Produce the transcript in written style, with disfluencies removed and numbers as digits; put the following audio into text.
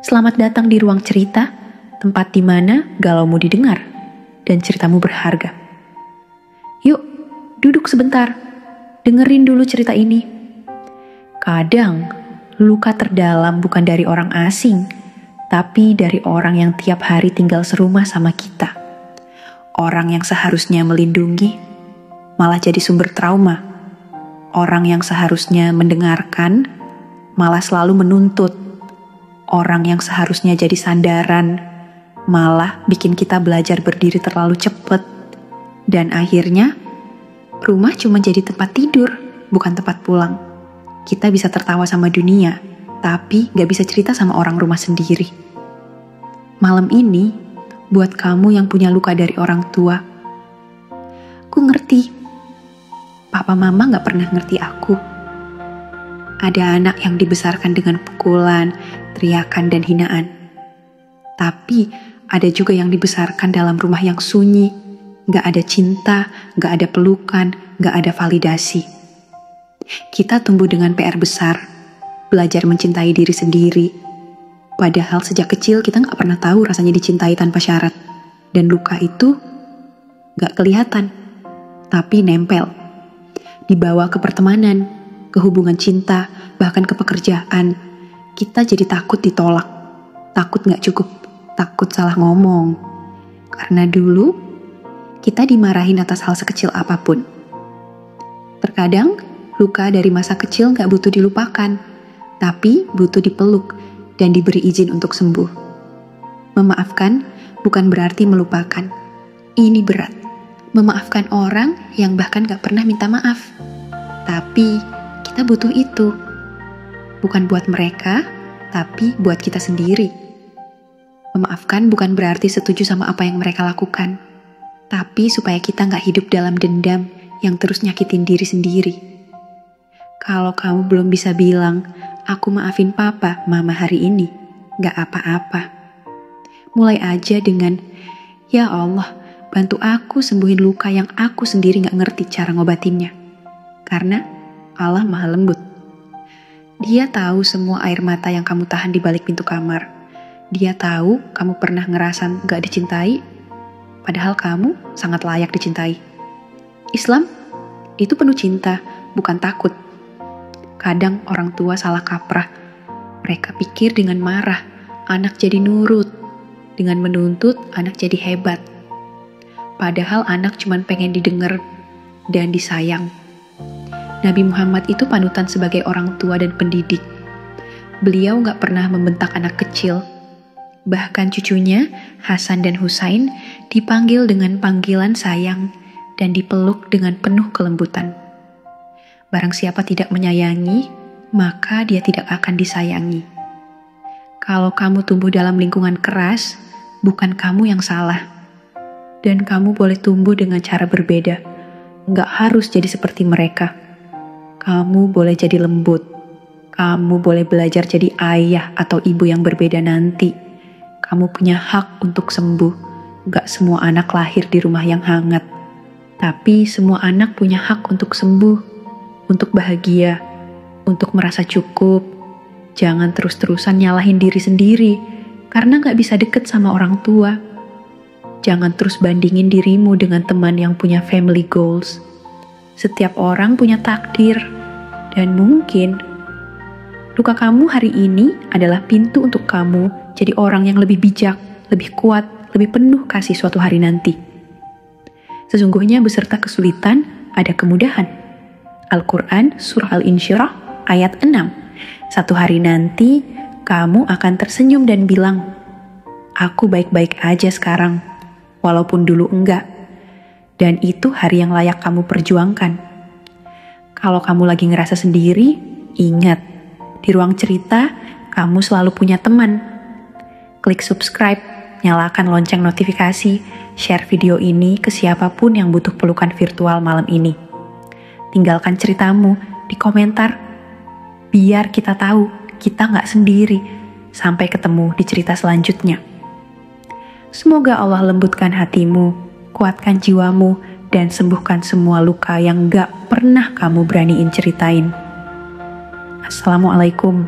Selamat datang di ruang cerita, tempat di mana galaumu didengar dan ceritamu berharga. Yuk, duduk sebentar, dengerin dulu cerita ini. Kadang, luka terdalam bukan dari orang asing, tapi dari orang yang tiap hari tinggal serumah sama kita. Orang yang seharusnya melindungi, malah jadi sumber trauma. Orang yang seharusnya mendengarkan, malah selalu menuntut. Orang yang seharusnya jadi sandaran, malah bikin kita belajar berdiri terlalu cepat. Dan akhirnya, rumah cuma jadi tempat tidur, bukan tempat pulang. Kita bisa tertawa sama dunia, tapi gak bisa cerita sama orang rumah sendiri. Malam ini, buat kamu yang punya luka dari orang tua, aku ngerti. Papa mama gak pernah ngerti aku. Ada anak yang dibesarkan dengan pukulan, teriakan, dan hinaan. Tapi ada juga yang dibesarkan dalam rumah yang sunyi. Gak ada cinta, gak ada pelukan, gak ada validasi. Kita tumbuh dengan PR besar, belajar mencintai diri sendiri. Padahal sejak kecil kita gak pernah tahu rasanya dicintai tanpa syarat. Dan luka itu gak kelihatan, tapi nempel. Dibawa ke pertemanan, ke hubungan cinta, bahkan ke pekerjaan. Kita jadi takut ditolak, takut gak cukup, takut salah ngomong. Karena dulu, kita dimarahin atas hal sekecil apapun. Terkadang, luka dari masa kecil gak butuh dilupakan, tapi butuh dipeluk dan diberi izin untuk sembuh. Memaafkan bukan berarti melupakan. Ini berat. Memaafkan orang yang bahkan gak pernah minta maaf. Tapi kita butuh itu. Bukan buat mereka, tapi buat kita sendiri. Memaafkan bukan berarti setuju sama apa yang mereka lakukan. Tapi supaya kita gak hidup dalam dendam yang terus nyakitin diri sendiri. Kalau kamu belum bisa bilang, aku maafin papa, mama hari ini, gak apa-apa. Mulai aja dengan, ya Allah, bantu aku sembuhin luka yang aku sendiri gak ngerti cara ngobatinnya. Karena Allah maha lembut. Dia tahu semua air mata yang kamu tahan di balik pintu kamar. Dia tahu kamu pernah ngerasa gak dicintai, padahal kamu sangat layak dicintai. Islam itu penuh cinta, bukan takut. Kadang orang tua salah kaprah. Mereka pikir dengan marah, anak jadi nurut. Dengan menuntut, anak jadi hebat. Padahal anak cuma pengen didengar dan disayang. Nabi Muhammad itu panutan sebagai orang tua dan pendidik. Beliau gak pernah membentak anak kecil. Bahkan cucunya, Hasan dan Husain, dipanggil dengan panggilan sayang dan dipeluk dengan penuh kelembutan. Barang siapa tidak menyayangi, maka dia tidak akan disayangi. Kalau kamu tumbuh dalam lingkungan keras, bukan kamu yang salah. Dan kamu boleh tumbuh dengan cara berbeda. Nggak harus jadi seperti mereka. Kamu boleh jadi lembut. Kamu boleh belajar jadi ayah atau ibu yang berbeda nanti. Kamu punya hak untuk sembuh. Nggak semua anak lahir di rumah yang hangat. Tapi semua anak punya hak untuk sembuh. Untuk bahagia. Untuk merasa cukup. Jangan terus-terusan nyalahin diri sendiri. Karena nggak bisa deket sama orang tua. Jangan terus bandingin dirimu dengan teman yang punya family goals. Setiap orang punya takdir. Dan mungkin luka kamu hari ini adalah pintu untuk kamu jadi orang yang lebih bijak, lebih kuat, lebih penuh kasih suatu hari nanti. Sesungguhnya beserta kesulitan ada kemudahan. Al-Quran Surah Al-Insyirah ayat 6. Satu hari nanti kamu akan tersenyum dan bilang, aku baik-baik aja sekarang. Walaupun dulu enggak. Dan itu hari yang layak kamu perjuangkan. Kalau kamu lagi ngerasa sendiri, ingat, di ruang cerita, kamu selalu punya teman. Klik subscribe, nyalakan lonceng notifikasi, share video ini ke siapapun yang butuh pelukan virtual malam ini. Tinggalkan ceritamu di komentar, biar kita tahu kita nggak sendiri. Sampai ketemu di cerita selanjutnya. Semoga Allah lembutkan hatimu, kuatkan jiwamu, dan sembuhkan semua luka yang gak pernah kamu beraniin ceritain. Assalamualaikum.